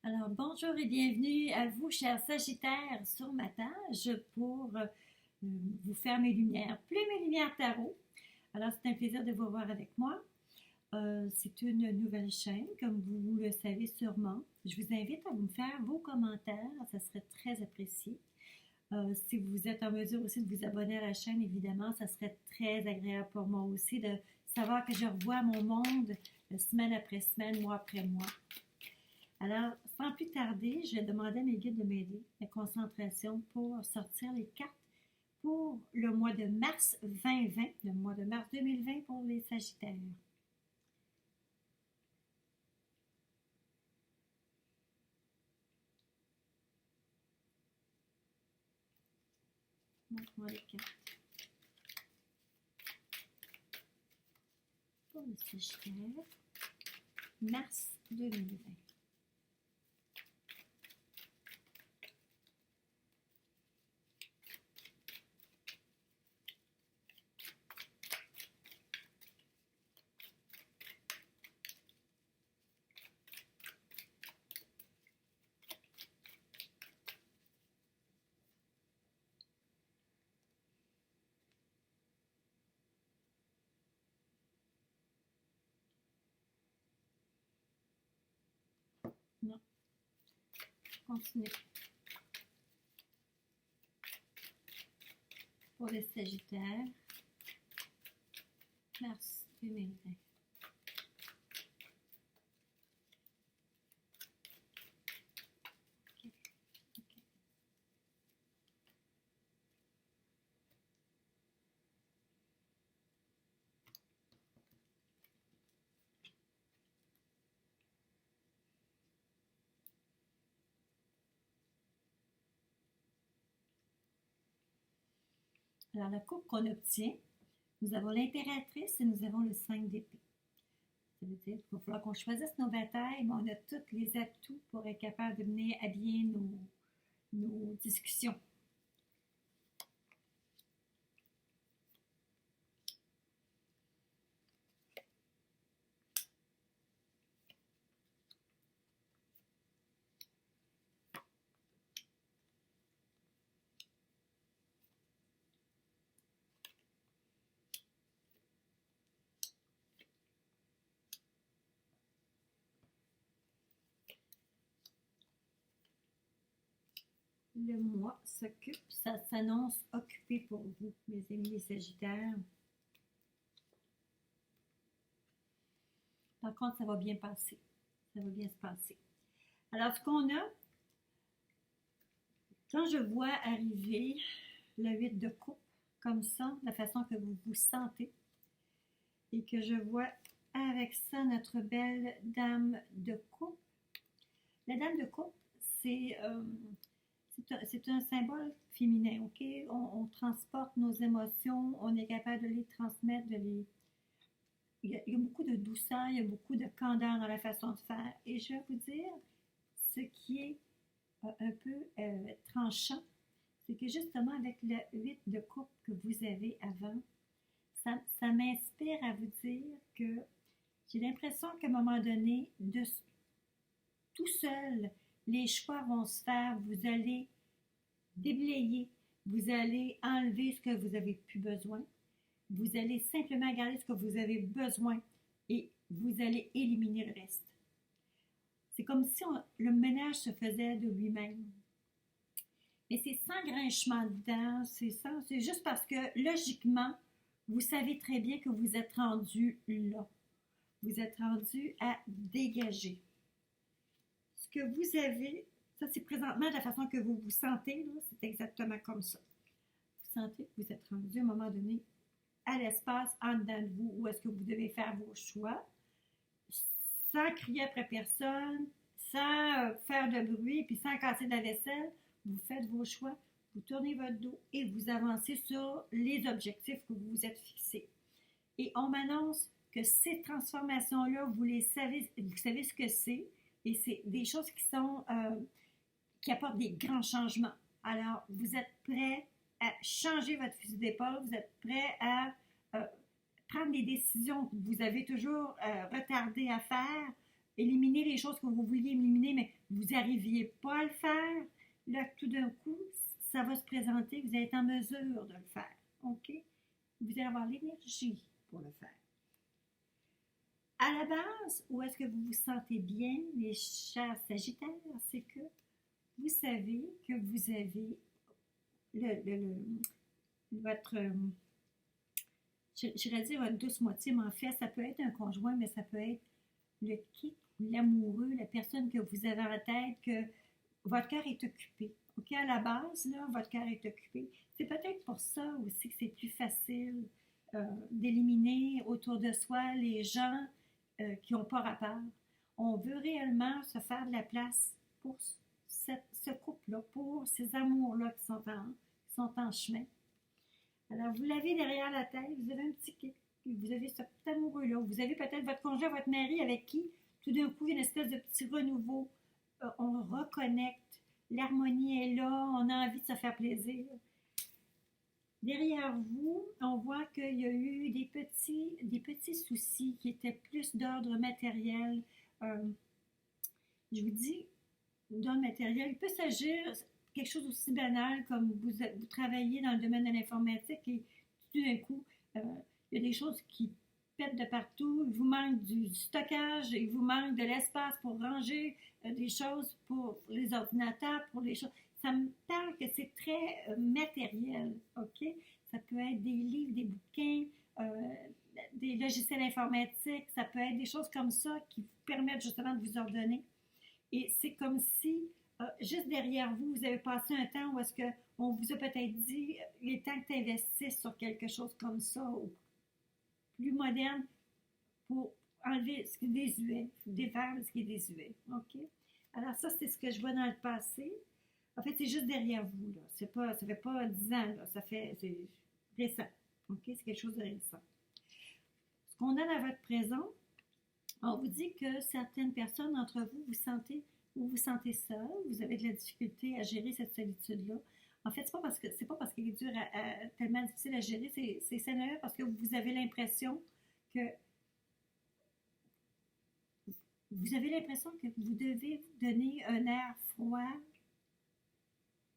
Alors, bonjour et bienvenue à vous, chers Sagittaires, sur ma page pour vous faire mes lumières, plus mes lumières tarot. Alors, c'est un plaisir de vous voir avec moi. C'est une nouvelle chaîne, comme vous le savez sûrement. Je vous invite à me faire vos commentaires, ça serait très apprécié. Si vous êtes en mesure aussi de vous abonner à la chaîne, évidemment, ça serait très agréable pour moi aussi de savoir que je revois mon monde semaine après semaine, mois après mois. Alors, sans plus tarder, je vais demander à mes guides de m'aider, la concentration pour sortir les cartes pour le mois de mars 2020, le mois de mars 2020 pour les Sagittaires. Montre-moi les cartes pour les Sagittaires, mars 2020. Non, continue. Pour les Sagittaires, mars 2020. Alors, la coupe qu'on obtient, nous avons l'impératrice et nous avons le 5 d'épée. Ça veut dire qu'il va falloir qu'on choisisse nos batailles, mais on a tous les atouts pour être capable de mener à bien nos discussions. Le mois s'occupe, ça s'annonce occupé pour vous, mes amis les Sagittaires. Par contre, ça va bien passer. Ça va bien se passer. Alors, ce qu'on a, quand je vois arriver le 8 de coupe, comme ça, la façon que vous vous sentez, et que je vois avec ça notre belle dame de coupe. La dame de coupe, c'est un symbole féminin, ok? On transporte nos émotions, on est capable de les transmettre, il y a beaucoup de douceur, il y a beaucoup de candeur dans la façon de faire. Et je vais vous dire, ce qui est un peu tranchant, c'est que justement avec le 8 de coupe que vous avez avant, ça m'inspire à vous dire que j'ai l'impression qu'à un moment donné, tout seul, les choix vont se faire, vous allez déblayer, vous allez enlever ce que vous n'avez plus besoin, vous allez simplement garder ce que vous avez besoin et vous allez éliminer le reste. C'est comme si le ménage se faisait de lui-même. Mais c'est sans grinchement de dents, c'est juste parce que logiquement, vous savez très bien que vous êtes rendu là. Vous êtes rendu à dégager. Ce que vous avez, ça c'est présentement de la façon que vous vous sentez, c'est exactement comme ça. Vous sentez que vous êtes rendu à un moment donné à l'espace en dedans de vous où est-ce que vous devez faire vos choix sans crier après personne, sans faire de bruit, puis sans casser de la vaisselle. Vous faites vos choix, vous tournez votre dos et vous avancez sur les objectifs que vous vous êtes fixés. Et on m'annonce que ces transformations-là, vous savez ce que c'est, et c'est des choses qui apportent des grands changements. Alors, vous êtes prêts à changer votre fusil d'épaule, vous êtes prêts à prendre des décisions que vous avez toujours retardé à faire, éliminer les choses que vous vouliez éliminer, mais vous n'arriviez pas à le faire, là, tout d'un coup, ça va se présenter, vous allez être en mesure de le faire. OK? Vous allez avoir l'énergie pour le faire. À la base, où est-ce que vous vous sentez bien, les chers Sagittaires, c'est que vous savez que vous avez votre, j'irais dire votre douce moitié, mais en fait, ça peut être un conjoint, mais ça peut être le kick, l'amoureux, la personne que vous avez en tête, que votre cœur est occupé. OK, à la base, là, votre cœur est occupé. C'est peut-être pour ça aussi que c'est plus facile d'éliminer autour de soi les gens qui n'ont pas rapport. On veut réellement se faire de la place pour ce couple-là, pour ces amours-là qui sont en chemin. Alors, vous l'avez derrière la tête, vous avez un petit kick, vous avez ce petit amoureux-là, vous avez peut-être votre conjoint, votre mari avec qui, tout d'un coup, il y a une espèce de petit renouveau. On reconnecte, l'harmonie est là, on a envie de se faire plaisir. Derrière vous, on voit qu'il y a eu des petits soucis qui étaient plus d'ordre matériel. Je vous dis, d'ordre matériel, il peut s'agir quelque chose aussi banal comme vous travaillez dans le domaine de l'informatique et tout d'un coup, il y a des choses qui pètent de partout, il vous manque du stockage, il vous manque de l'espace pour ranger des choses pour les ordinateurs, pour les choses. Ça me parle que c'est très matériel, OK? Ça peut être des livres, des bouquins, des logiciels informatiques, ça peut être des choses comme ça qui vous permettent justement de vous ordonner. Et c'est comme si, juste derrière vous, vous avez passé un temps où est-ce qu'on vous a peut-être dit, il est temps que tu investisses sur quelque chose comme ça, ou plus moderne, pour enlever ce qui est désuet, défaire ce qui est désuet. OK? Alors ça, c'est ce que je vois dans le passé. En fait, c'est juste derrière vous, là. Ça fait pas 10 ans, là. C'est récent. OK? C'est quelque chose de récent. Ce qu'on a dans votre présent, on vous dit que certaines personnes d'entre vous, vous vous sentez seul, vous avez de la difficulté à gérer cette solitude-là. En fait, c'est pas parce qu'elle est dure tellement difficile à gérer, c'est sérieux parce que vous avez l'impression que vous devez donner un air froid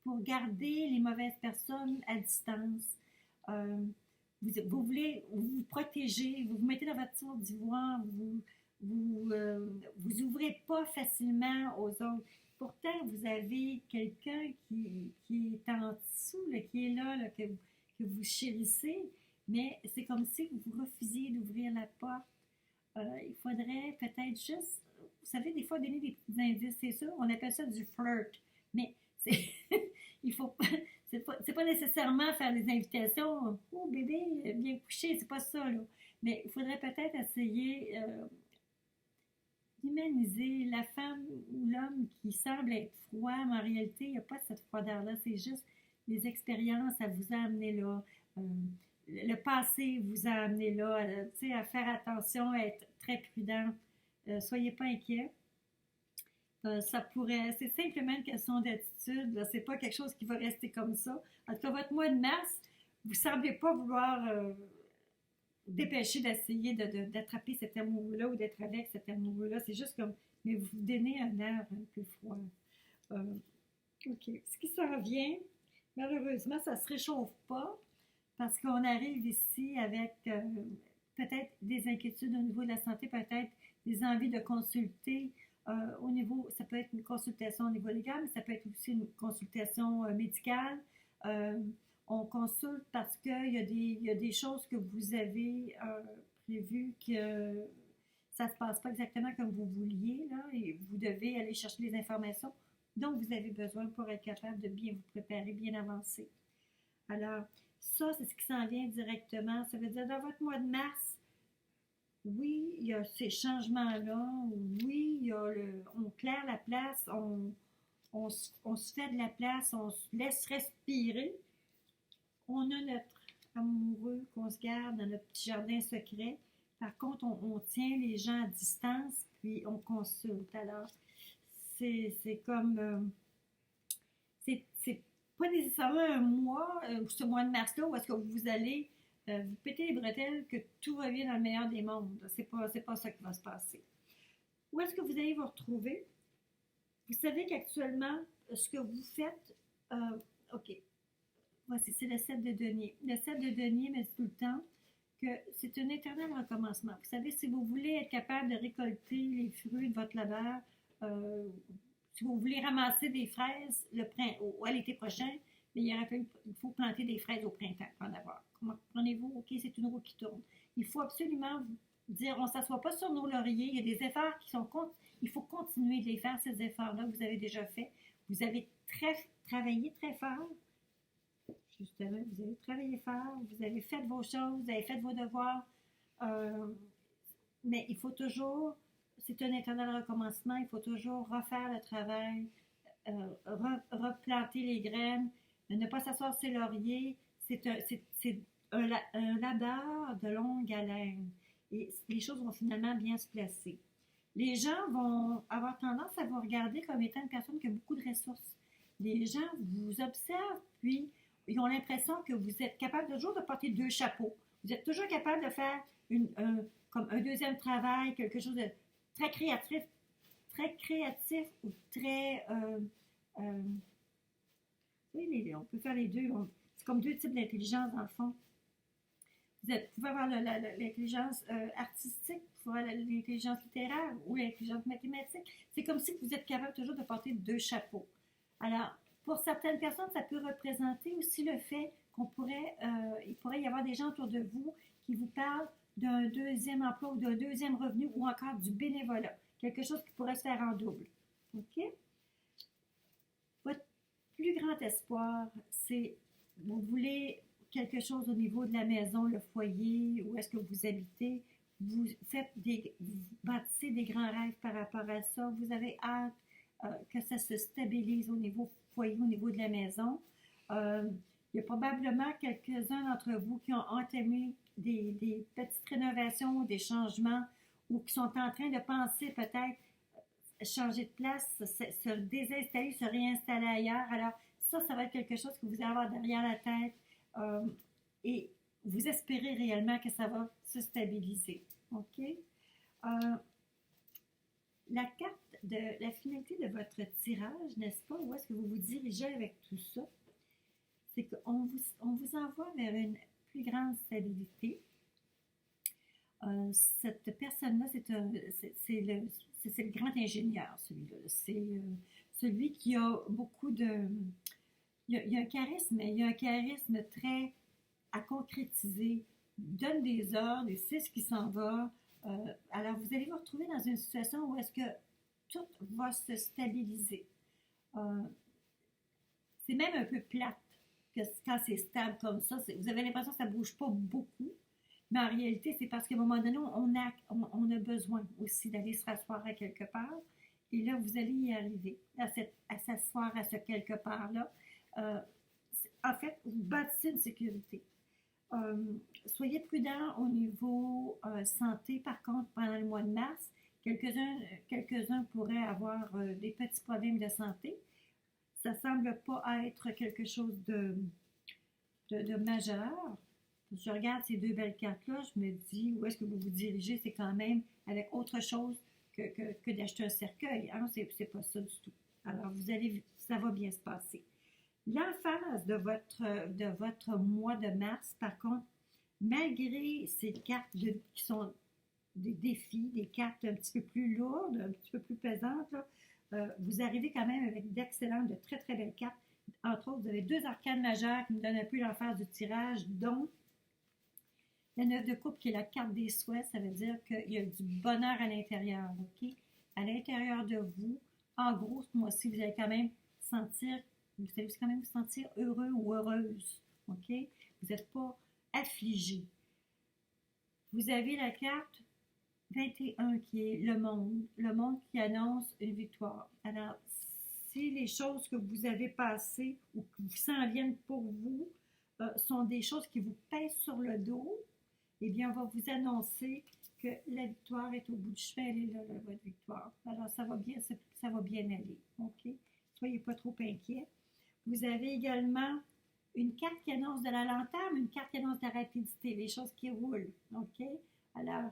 pour garder les mauvaises personnes à distance. Vous voulez vous protéger, vous vous mettez dans votre tour d'ivoire, vous ouvrez pas facilement aux autres. Pourtant, vous avez quelqu'un qui est en dessous, là, qui est là, que vous chérissez, mais c'est comme si vous refusiez d'ouvrir la porte. Il faudrait peut-être juste, vous savez, des fois donner des petits indices, c'est ça, on appelle ça du flirt, mais il faut pas, c'est pas nécessairement faire des invitations, oh bébé, bien couché, c'est pas ça, là. Mais il faudrait peut-être essayer d'humaniser la femme ou l'homme qui semble être froid, mais en réalité, il n'y a pas cette froideur-là, c'est juste les expériences, ça vous a amené là. Le passé vous a amené là, à faire attention, à être très prudent. Soyez pas inquiets. C'est simplement une question d'attitude. C'est pas quelque chose qui va rester comme ça. En tout cas, votre mois de mars, vous ne semblez pas vouloir dépêcher d'essayer d'attraper cet amoureux-là ou d'être avec cet amoureux-là. C'est juste comme, mais vous donnez un air un peu froid. OK. Ce qui s'en vient, malheureusement, ça ne se réchauffe pas parce qu'on arrive ici avec peut-être des inquiétudes au niveau de la santé, peut-être des envies de consulter au niveau, ça peut être une consultation au niveau légal, mais ça peut être aussi une consultation médicale. On consulte parce qu'il y a des choses que vous avez prévues que ça ne se passe pas exactement comme vous vouliez, là, et vous devez aller chercher les informations dont vous avez besoin pour être capable de bien vous préparer, bien avancer. Alors, ça, c'est ce qui s'en vient directement. Ça veut dire, dans votre mois de mars, oui, il y a ces changements-là. Oui, on claire la place, on se fait de la place, on se laisse respirer. On a notre amoureux qu'on se garde dans notre petit jardin secret. Par contre, on tient les gens à distance, puis on consulte. Alors, c'est comme... c'est pas nécessairement un mois, ce mois de mars-là, où est-ce que vous allez vous péter les bretelles que tout va bien dans le meilleur des mondes. C'est pas ça qui va se passer. Où est-ce que vous allez vous retrouver? Vous savez qu'actuellement, ce que vous faites, OK, voici, c'est le 7 de denier. Le 7 de denier me dit tout le temps que c'est un éternel recommencement. Vous savez, si vous voulez être capable de récolter les fruits de votre labeur, euh, si vous voulez ramasser des fraises à l'été prochain, mais il faut planter des fraises au printemps pour en avoir. Comprenez-vous? OK, c'est une roue qui tourne. Il faut absolument dire, on ne s'assoit pas sur nos lauriers. Il y a des efforts qui sont... Il faut continuer de les faire, ces efforts-là que vous avez déjà faits. Vous avez travaillé très fort. Justement, vous avez travaillé fort, vous avez fait vos choses, vous avez fait vos devoirs. Euh, mais il faut toujours, c'est un éternel recommencement, il faut toujours refaire le travail, replanter les graines, ne pas s'asseoir sur ses lauriers. C'est un labeur de longue haleine. Et les choses vont finalement bien se placer. Les gens vont avoir tendance à vous regarder comme étant une personne qui a beaucoup de ressources. Les gens vous observent, puis ils ont l'impression que vous êtes capable toujours de porter deux chapeaux. Vous êtes toujours capable de faire comme un deuxième travail, quelque chose de très créatif ou très... oui, on peut faire les deux. C'est comme deux types d'intelligence, dans le fond. Vous pouvez avoir l'intelligence artistique, vous pouvez avoir l'intelligence littéraire ou l'intelligence mathématique. C'est comme si vous êtes capable toujours de porter deux chapeaux. Alors, pour certaines personnes, ça peut représenter aussi le fait il pourrait y avoir des gens autour de vous qui vous parlent d'un deuxième emploi ou d'un deuxième revenu ou encore du bénévolat. Quelque chose qui pourrait se faire en double. OK? Votre plus grand espoir, c'est vous voulez quelque chose au niveau de la maison, le foyer, où est-ce que vous habitez. Vous bâtissez des grands rêves par rapport à ça. Vous avez hâte que ça se stabilise au niveau foyer, au niveau de la maison. Il y a probablement quelques-uns d'entre vous qui ont entamé des petites rénovations, des changements, ou qui sont en train de penser peut-être changer de place, se désinstaller, se réinstaller ailleurs. Alors, ça va être quelque chose que vous allez avoir derrière la tête et vous espérez réellement que ça va se stabiliser. OK? La finalité de votre tirage, n'est-ce pas? Où est-ce que vous vous dirigez avec tout ça? C'est qu'on vous envoie vers une plus grande stabilité. Cette personne-là, c'est le grand ingénieur, celui-là. C'est celui qui a beaucoup de... Il y a un charisme, mais il y a un charisme très à concrétiser. Il donne des ordres, il sait ce qui s'en va. Alors, vous allez vous retrouver dans une situation où est-ce que tout va se stabiliser. C'est même un peu plate quand c'est stable comme ça. Vous avez l'impression que ça ne bouge pas beaucoup. Mais en réalité, c'est parce qu'à un moment donné, on a besoin aussi d'aller se rasseoir à quelque part. Et là, vous allez y arriver, à s'asseoir à ce quelque part-là. En fait, vous bâtissez une sécurité. Soyez prudents au niveau santé, par contre, pendant le mois de mars. Quelques-uns pourraient avoir des petits problèmes de santé. Ça ne semble pas être quelque chose de majeur. Je regarde ces deux belles cartes-là, je me dis où est-ce que vous vous dirigez, c'est quand même avec autre chose que d'acheter un cercueil. Hein? C'est pas ça du tout. Alors, ça va bien se passer. L'emphase de votre mois de mars, par contre, malgré ces cartes qui sont des défis, des cartes un petit peu plus lourdes, un petit peu plus pesantes, là, vous arrivez quand même avec d'excellentes, de très très belles cartes. Entre autres, vous avez deux arcanes majeures qui me donnent un peu l'emphase du tirage, dont la 9 de coupe qui est la carte des souhaits. Ça veut dire qu'il y a du bonheur à l'intérieur, OK? À l'intérieur de vous, en gros, ce mois-ci, vous allez quand même vous allez quand même vous sentir heureux ou heureuse, OK? Vous n'êtes pas affligé. Vous avez la carte 21 qui est le monde qui annonce une victoire. Alors, si les choses que vous avez passées ou qui s'en viennent pour vous sont des choses qui vous pèsent sur le dos, eh bien, on va vous annoncer que la victoire est au bout du chemin, elle est là, votre victoire. Alors, ça va bien aller, OK? Soyez pas trop inquiets. Vous avez également une carte qui annonce de la lenteur, mais une carte qui annonce de la rapidité, les choses qui roulent, OK? Alors,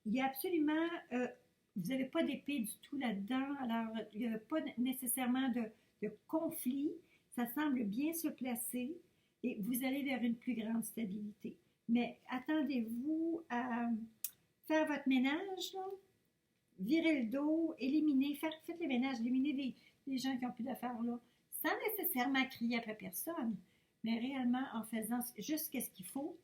il y a absolument vous n'avez pas d'épée du tout là-dedans, alors il n'y a pas nécessairement de conflit, ça semble bien se placer et vous allez vers une plus grande stabilité. Mais attendez-vous à faire votre ménage, là, virer le dos, éliminer, faites le ménage, éliminer des gens qui n'ont plus d'affaires là, sans nécessairement crier après personne, mais réellement en faisant juste ce qu'il faut,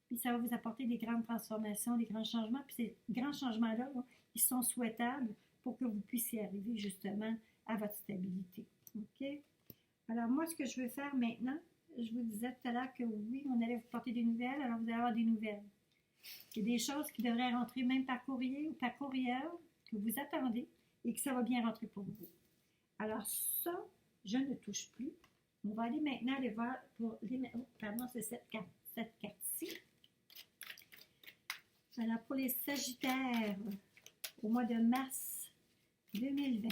puis ça va vous apporter des grandes transformations, des grands changements, puis ces grands changements-là, là, ils sont souhaitables pour que vous puissiez arriver justement à votre stabilité. OK? Alors moi, ce que je veux faire maintenant, je vous disais tout à l'heure que oui, on allait vous porter des nouvelles, alors vous allez avoir des nouvelles. Il y a des choses qui devraient rentrer même par courrier ou par courriel que vous attendez et que ça va bien rentrer pour vous. Alors ça, je ne touche plus. On va aller maintenant aller voir pour les... Oh, pardon, c'est cette carte-ci. Alors pour les Sagittaires, au mois de mars 2020.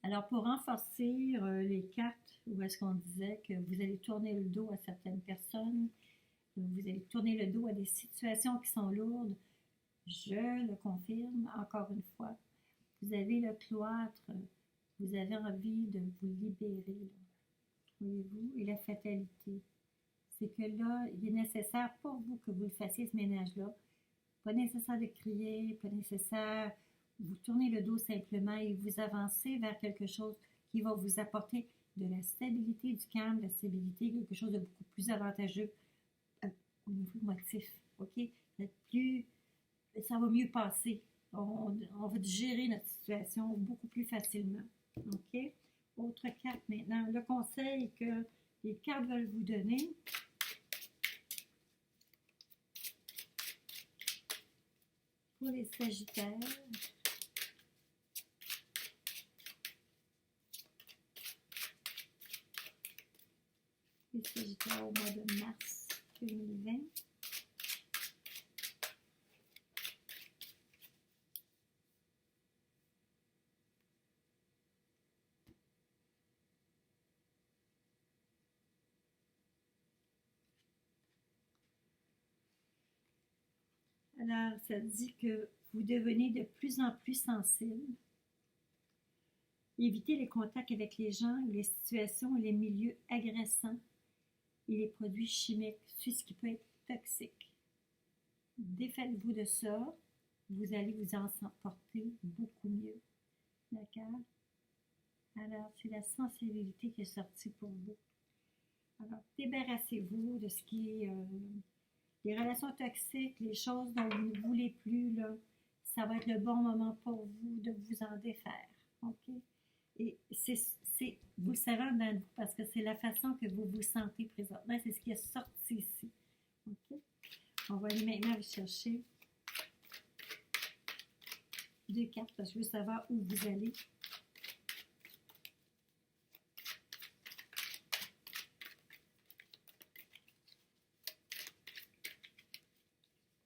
Alors, pour renforcer les cartes, où est-ce qu'on disait que vous allez tourner le dos à certaines personnes, vous allez tourner le dos à des situations qui sont lourdes, je le confirme encore une fois. Vous avez le cloître, vous avez envie de vous libérer, voyez-vous, et la fatalité. C'est que là, il est nécessaire pour vous que vous le fassiez, ce ménage-là. Pas nécessaire de crier, pas nécessaire. Vous tournez le dos simplement et vous avancez vers quelque chose qui va vous apporter de la stabilité, du calme, de la stabilité, quelque chose de beaucoup plus avantageux au niveau motif. OK? Ça va mieux passer. On va gérer notre situation beaucoup plus facilement. OK? Autre carte maintenant. Le conseil que les cartes veulent vous donner. Pour les Sagittaires. Les Sagittaires au mois de mars 2020. Alors, ça dit que vous devenez de plus en plus sensible. Évitez les contacts avec les gens, les situations et les milieux agressants et les produits chimiques, tout ce qui peut être toxique. Défaites-vous de ça, vous allez vous en porter beaucoup mieux. D'accord? Alors, c'est la sensibilité qui est sortie pour vous. Alors, débarrassez-vous de ce qui est les relations toxiques, les choses dont vous ne voulez plus, là. Ça va être le bon moment pour vous de vous en défaire. OK? Et vous le savez en vous parce que c'est la façon que vous vous sentez présentement. C'est ce qui est sorti ici. OK? On va aller maintenant vous chercher 2 cartes parce que je veux savoir où vous allez.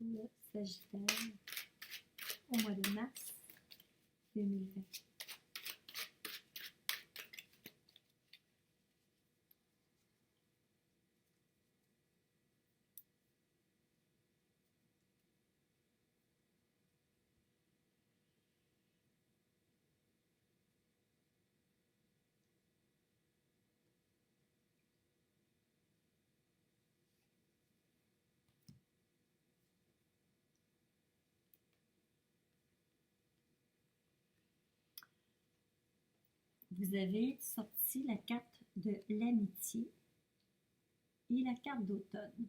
Le Sagittaire au mois de mars 2020. Vous avez sorti la carte de l'amitié et la carte d'automne.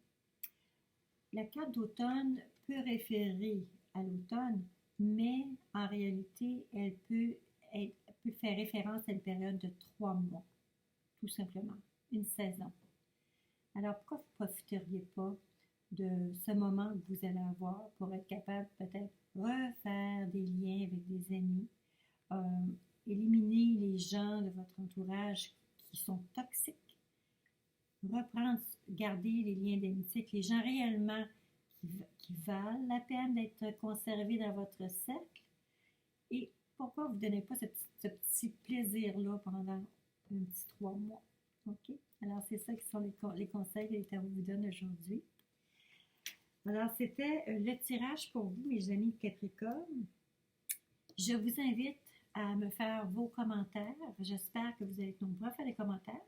La carte d'automne peut référer à l'automne, mais en réalité, elle peut faire référence à une période de 3 mois, tout simplement. une saison. Alors, pourquoi vous ne profiteriez pas de ce moment que vous allez avoir pour être capable peut-être refaire des liens avec des amis, euh, éliminer les gens de votre entourage qui sont toxiques, reprendre, garder les liens d'amitié avec les gens réellement qui valent la peine d'être conservés dans votre cercle. Et pourquoi vous ne donnez pas ce petit plaisir-là pendant un petit 3 mois? OK? Alors, c'est ça qui sont les conseils que les tarots vous donnent aujourd'hui. Alors, c'était le tirage pour vous, mes amis Capricorne. Je vous invite à me faire vos commentaires. J'espère que vous allez être nombreux à faire des commentaires.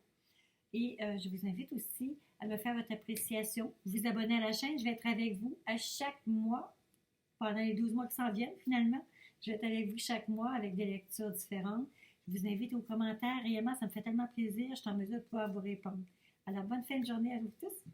Et je vous invite aussi à me faire votre appréciation. Vous abonner à la chaîne. Je vais être avec vous à chaque mois, pendant les 12 mois qui s'en viennent finalement. Je vais être avec vous chaque mois avec des lectures différentes. Je vous invite aux commentaires. Réellement, ça me fait tellement plaisir. Je suis en mesure de pouvoir vous répondre. Alors, bonne fin de journée à vous tous.